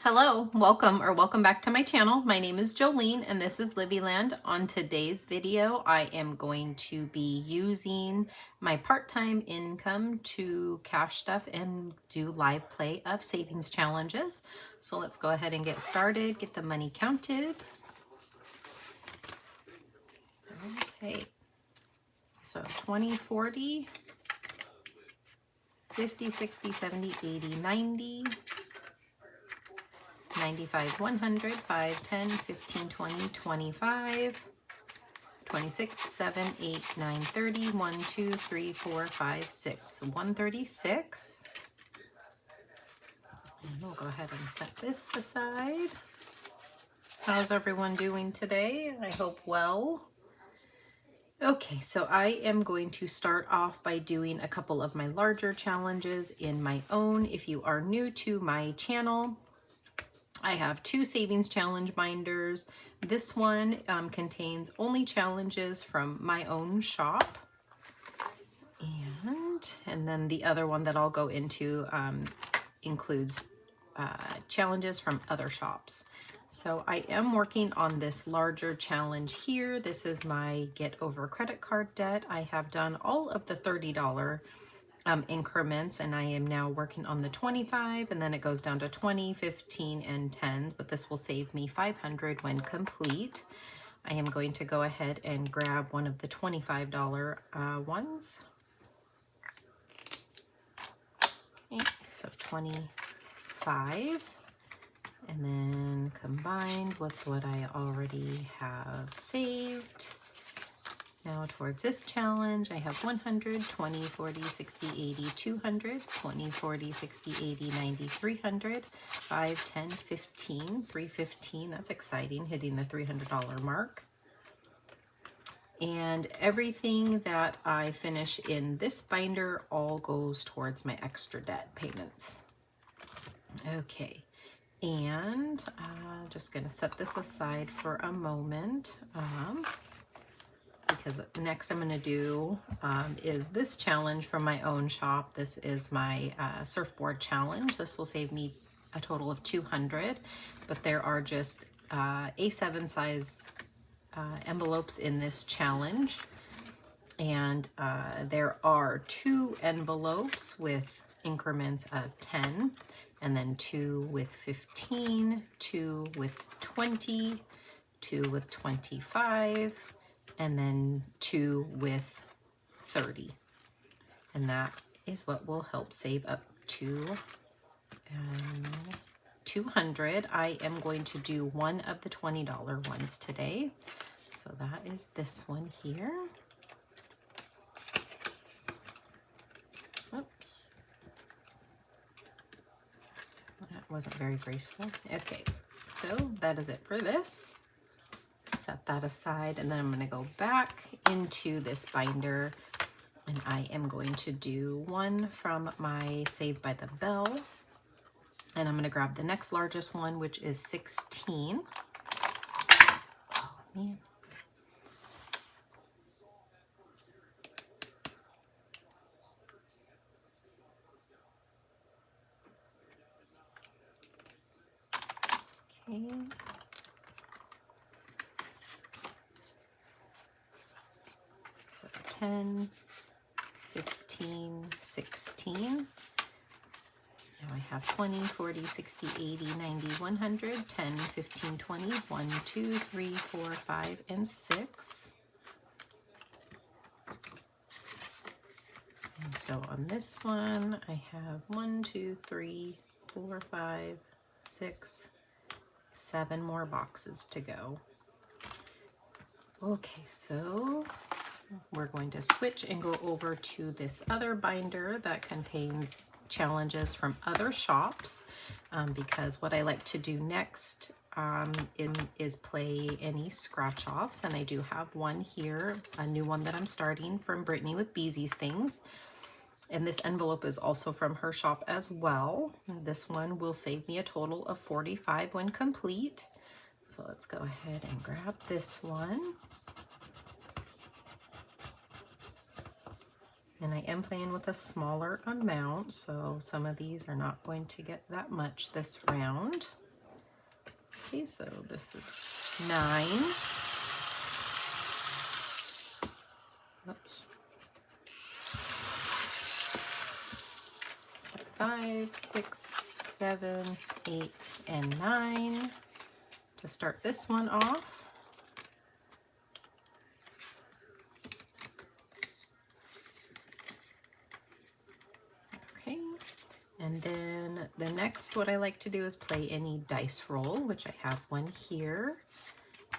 Hello, welcome back to my channel. My name is Jolene and this is LivvyLand. On today's video, I am going to be using my part-time income to cash stuff and do live play of savings challenges. So let's go ahead and get started, get the money counted. Okay, so 20, 40, 50, 60, 70, 80, 90, 95, 100, 5, 10, 15, 20, 25, 26, 7, 8, 9, 30, 1, 2, 3, 4, 5, 6, 136. And we'll go ahead and set this aside. How's everyone doing today? I hope well. Okay, so I am going to start off by doing a couple of my larger challenges in my own. If you are new to my channel, I have two savings challenge binders. This one contains only challenges from my own shop. And then the other one that I'll go into includes challenges from other shops. So I am working on this larger challenge here. This is my Get Over Credit Card Debt. I have done all of the $30 increments, and I am now working on the 25, and then it goes down to 20, 15, and 10, but this will save me $500 when complete. I am going to go ahead and grab one of the $25 ones. Okay, so 25, and then combined with what I already have saved. Now towards this challenge, I have 100, 20, 40, 60, 80, 200, 20, 40, 60, 80, 90, 300, 5, 10, 15, 315. That's exciting, hitting the $300 mark. And everything that I finish in this binder all goes towards my extra debt payments. Okay, and just gonna set this aside for a moment. Because next I'm going to do is this challenge from my own shop. This is my surfboard challenge. This will save me a total of 200, but there are just A7 size envelopes in this challenge, and there are 2 envelopes with increments of 10, and then 2 with 15, 2 with 20, 2 with 25, and then 2 with 30. And that is what will help save up to 200. I am going to do one of the $20 ones today. So that is this one here. Oops. That wasn't very graceful. Okay, so that is it for this. Set that aside, and then I'm going to go back into this binder, and I am going to do one from my Saved by the Bell, and I'm going to grab the next largest one, which is 16. Oh man. Okay. So 10, 15, 16. Now I have 20, 40, 60, 80, 90, 100, 10, 15, 20, 1, 2, 3, 4, 5, and 6. And so on this one, I have 1, 2, 3, 4, 5, 6, 7 more boxes to go. Okay, so we're going to switch and go over to this other binder that contains challenges from other shops, because what I like to do next is play any scratch offs, and I do have one here, a new one that I'm starting from Brittany with Beezy's Things, and this envelope is also from her shop as well. This one will save me a total of 45 when complete. So let's go ahead and grab this one. And I am playing with a smaller amount, so some of these are not going to get that much this round. Okay, so this is 9. Oops. So 5, 6, 7, 8, and 9 to start this one off. Okay, and then the next, what I like to do is play any dice roll, which I have one here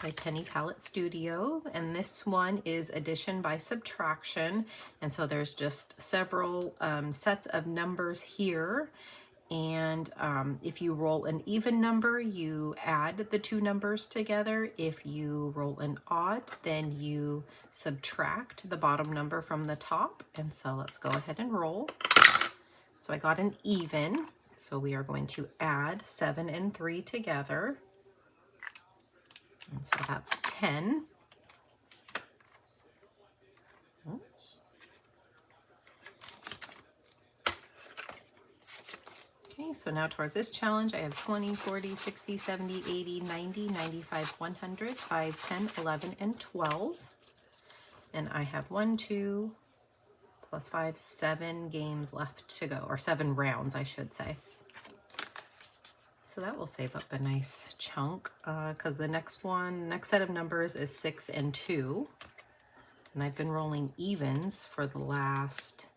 by Penny Palette Studio, and this one is addition by subtraction, and so there's just several sets of numbers here, and if you roll an even number, you add the two numbers together. If you roll an odd, then you subtract the bottom number from the top, and so let's go ahead and roll. So I got an even, so we are going to add 7 and 3 together. And so that's 10. Oops. Okay, so now towards this challenge, I have 20, 40, 60, 70, 80, 90, 95, 100, 5, 10, 11, and 12. And I have 1, 2, plus 5, 7 games left to go, or 7 rounds, I should say. So that will save up a nice chunk, because the next set of numbers is 6 and 2. And I've been rolling evens for the last,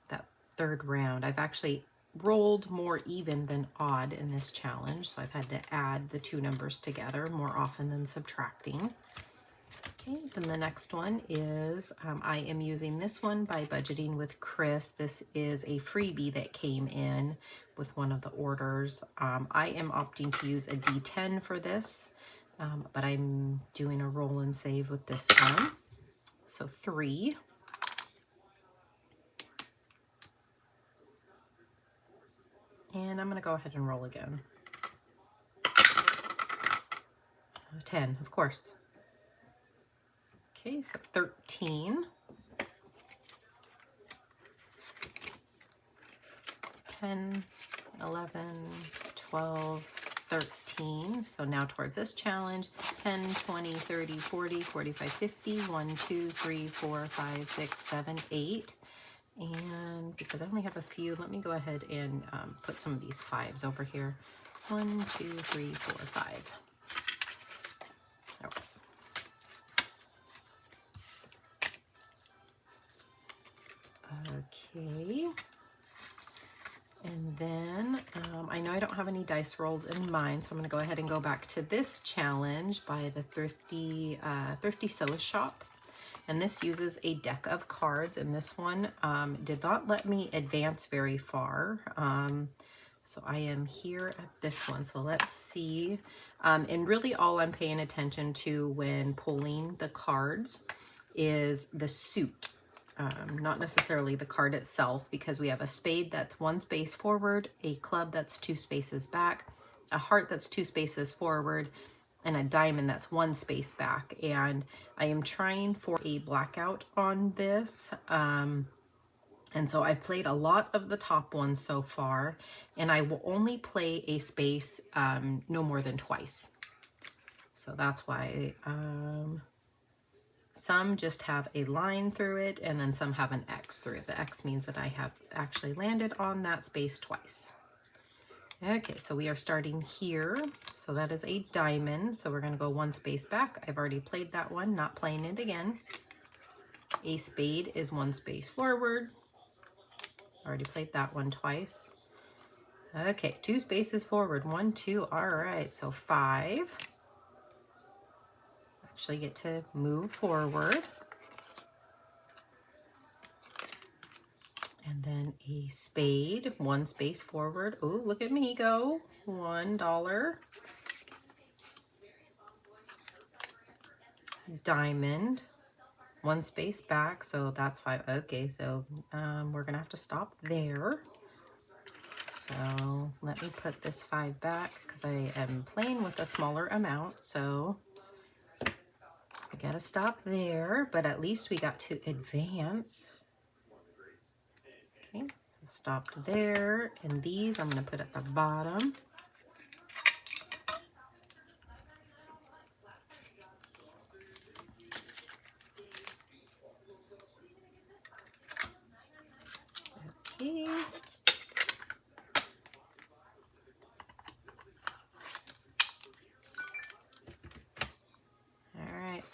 that third round. I've actually rolled more even than odd in this challenge, so I've had to add the two numbers together more often than subtracting. Okay, then the next one is, I am using this one by Budgeting with Chris. This is a freebie that came in with one of the orders. I am opting to use a D10 for this, but I'm doing a roll and save with this one. So 3. And I'm going to go ahead and roll again. 10, of course. Okay, so 13. 10, 11, 12, 13. So now towards this challenge, 10, 20, 30, 40, 45, 50, 1, 2, 3, 4, 5, 6, 7, 8. And because I only have a few, let me go ahead and put some of these 5s over here. 1, 2, 3, 4, 5. Okay. And then I know I don't have any dice rolls in mind, so I'm going to go ahead and go back to this challenge by the Thrifty Sew Shop. And this uses a deck of cards, and this one did not let me advance very far. So I am here at this one. So let's see. And really all I'm paying attention to when pulling the cards is the suit. Not necessarily the card itself, because we have a spade that's 1 space forward, a club that's 2 spaces back, a heart that's 2 spaces forward, and a diamond that's 1 space back. And I am trying for a blackout on this. And so I've played a lot of the top ones so far, and I will only play a space no more than twice. So that's why some just have a line through it, and then some have an X through it. The X means that I have actually landed on that space twice. Okay, so we are starting here. So that is a diamond. So we're going to go 1 space back. I've already played that one, not playing it again. A spade is 1 space forward. Already played that one twice. Okay, 2 spaces forward. 1, 2. All right, so 5. Actually get to move forward. And then a spade, 1 space forward. Oh, look at me go. $1. Diamond, 1 space back, so that's 5. Okay, so we're gonna have to stop there. So let me put this 5 back because I am playing with a smaller amount, so I gotta stop there, but at least we got to advance. Okay, so stopped there, and these I'm gonna put at the bottom.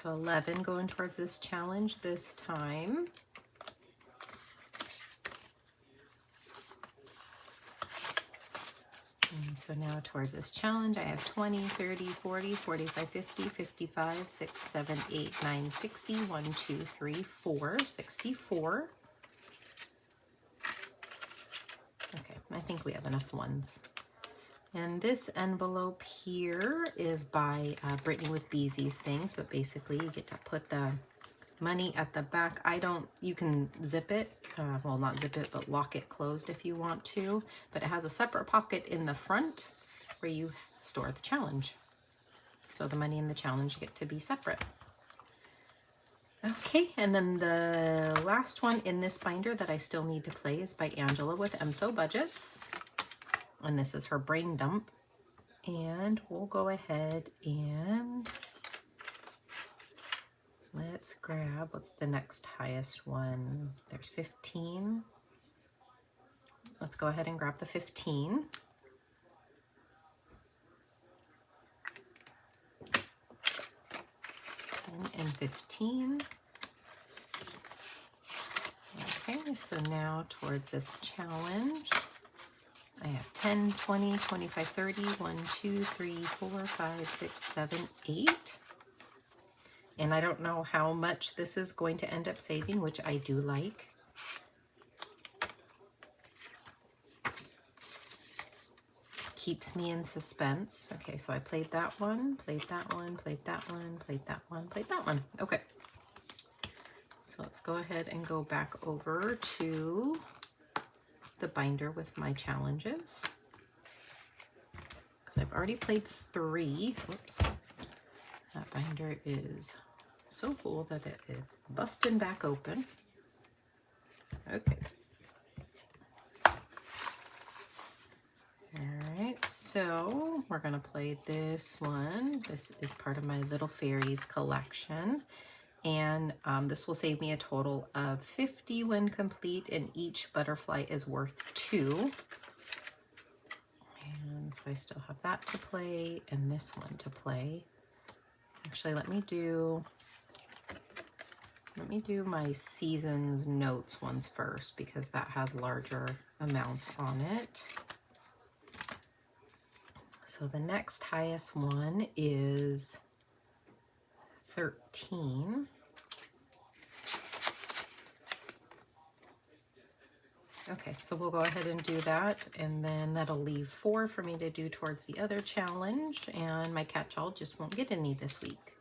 So 11 going towards this challenge this time. And so now towards this challenge, I have 20, 30, 40, 45, 50, 55, 6, 7, 8, 9, 60, 1, 2, 3, 4, 64. Okay, I think we have enough ones. And this envelope here is by Brittany with Beezy's Things, but basically you get to put the money at the back. You can zip it, well, not zip it, but lock it closed if you want to, but it has a separate pocket in the front where you store the challenge. So the money and the challenge get to be separate. Okay, and then the last one in this binder that I still need to play is by Angela with MSO Budgets. And this is her brain dump. And we'll go ahead and let's grab, what's the next highest one? There's 15. Let's go ahead and grab the 15. 10 and 15. Okay, so now towards this challenge, I have 10, 20, 25, 30, 1, 2, 3, 4, 5, 6, 7, 8. And I don't know how much this is going to end up saving, which I do like. Keeps me in suspense. Okay, so I played that one, played that one, played that one, played that one, played that one. Okay. So let's go ahead and go back over to the binder with my challenges. Because I've already played 3. Oops. That binder is so full that it is busting back open. Okay. Alright, so we're going to play this one. This is part of my Little Fairies collection. And this will save me a total of 50 when complete, and each butterfly is worth 2. And so I still have that to play and this one to play. Actually, let me do my seasons notes ones first, because that has larger amounts on it. So the next highest one is 13. Okay, so we'll go ahead and do that, and then that'll leave 4 for me to do towards the other challenge, and my catch-all just won't get any this week.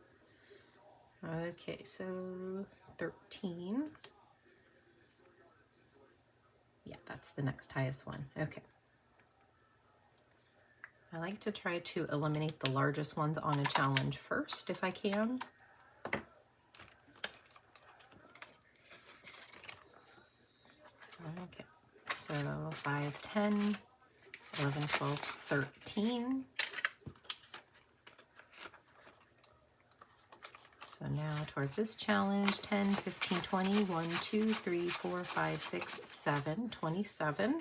Okay, so 13. Yeah, that's the next highest one. Okay. I like to try to eliminate the largest ones on a challenge first if I can. Okay, so 5, 10, 11, 12, 13. So now towards this challenge, 10, 15, 20, 1, 2, 3, 4, 5, 6, 7, 27.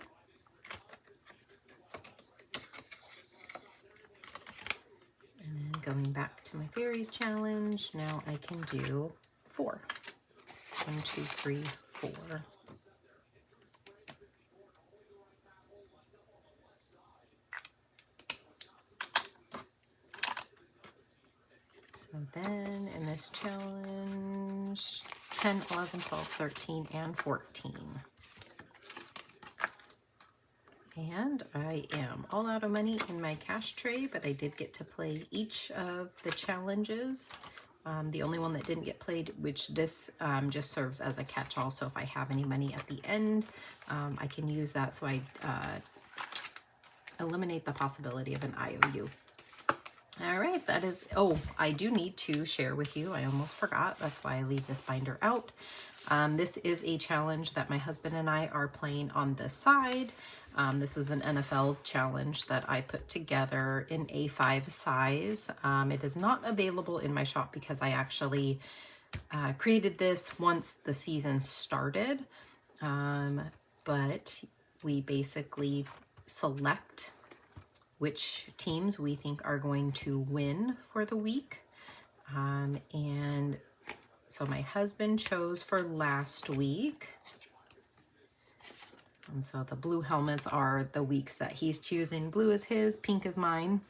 And then going back to my fairies challenge, now I can do 4. 1, 2, 3, 4. So then in this challenge, 10, 11, 12, 13, and 14. And I am all out of money in my cash tray, but I did get to play each of the challenges. The only one that didn't get played, which this just serves as a catch-all, so if I have any money at the end, I can use that, so I eliminate the possibility of an IOU. All right, that is, oh, I do need to share with you. I almost forgot. That's why I leave this binder out. This is a challenge that my husband and I are playing on the side. This is an NFL challenge that I put together in A5 size. It is not available in my shop because I actually created this once the season started. But we basically select which teams we think are going to win for the week. And so my husband chose for last week. And so the blue helmets are the weeks that he's choosing. Blue is his, pink is mine.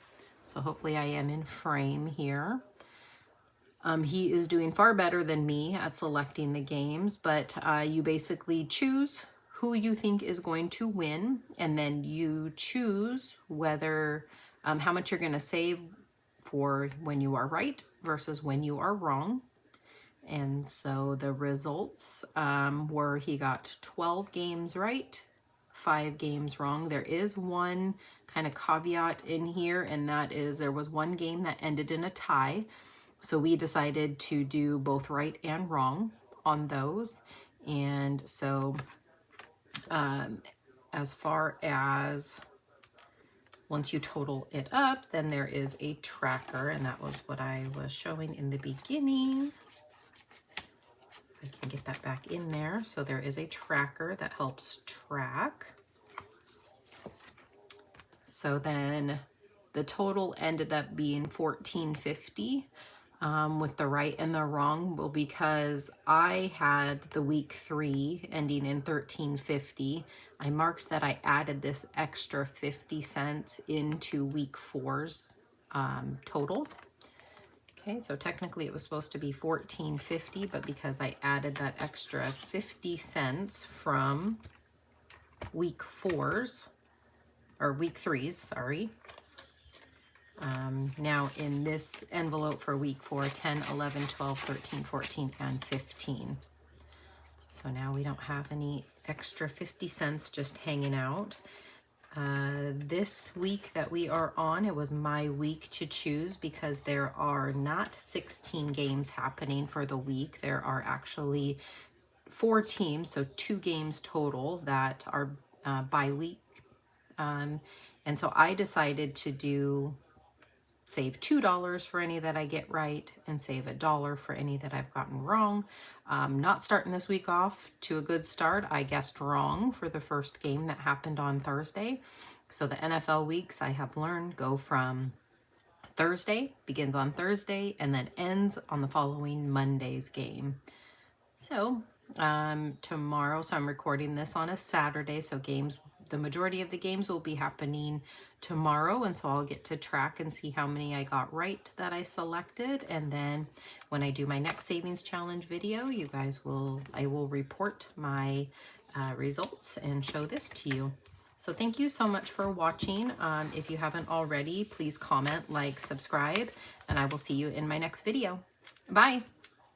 So hopefully I am in frame here. He is doing far better than me at selecting the games, but you basically choose who you think is going to win, and then you choose whether how much you're going to save for when you are right versus when you are wrong. And so the results were he got 12 games right, 5 games wrong. There is one kind of caveat in here, and that is there was one game that ended in a tie. So we decided to do both right and wrong on those. And so as far as once you total it up, then there is a tracker, and that was what I was showing in the beginning. I can get that back in there. So there is a tracker that helps track. So then the total ended up being $14.50 with the right and the wrong. Well, because I had the week 3 ending in $13.50, I marked that I added this extra 50 cents into week 4's total. Okay, so technically it was supposed to be $14.50, but because I added that extra 50 cents from week 4's, or week 3's, sorry. Now in this envelope for week 4, 10, 11, 12, 13, 14, and 15. So now we don't have any extra 50 cents just hanging out. This week that we are on, it was my week to choose because there are not 16 games happening for the week. There are actually 4 teams, so 2 games total that are by week. And so I decided to save $2 for any that I get right and save $1 for any that I've gotten wrong. Not starting this week off to a good start. I guessed wrong for the first game that happened on Thursday. So the NFL weeks I have learned go from Thursday, begins on Thursday, and then ends on the following Monday's game. So tomorrow, so I'm recording this on a Saturday, so the majority of the games will be happening tomorrow, and so I'll get to track and see how many I got right that I selected. And then when I do my next savings challenge video, I will report my results and show this to you. So thank you so much for watching. If you haven't already, please comment, like, subscribe, and I will see you in my next video. Bye.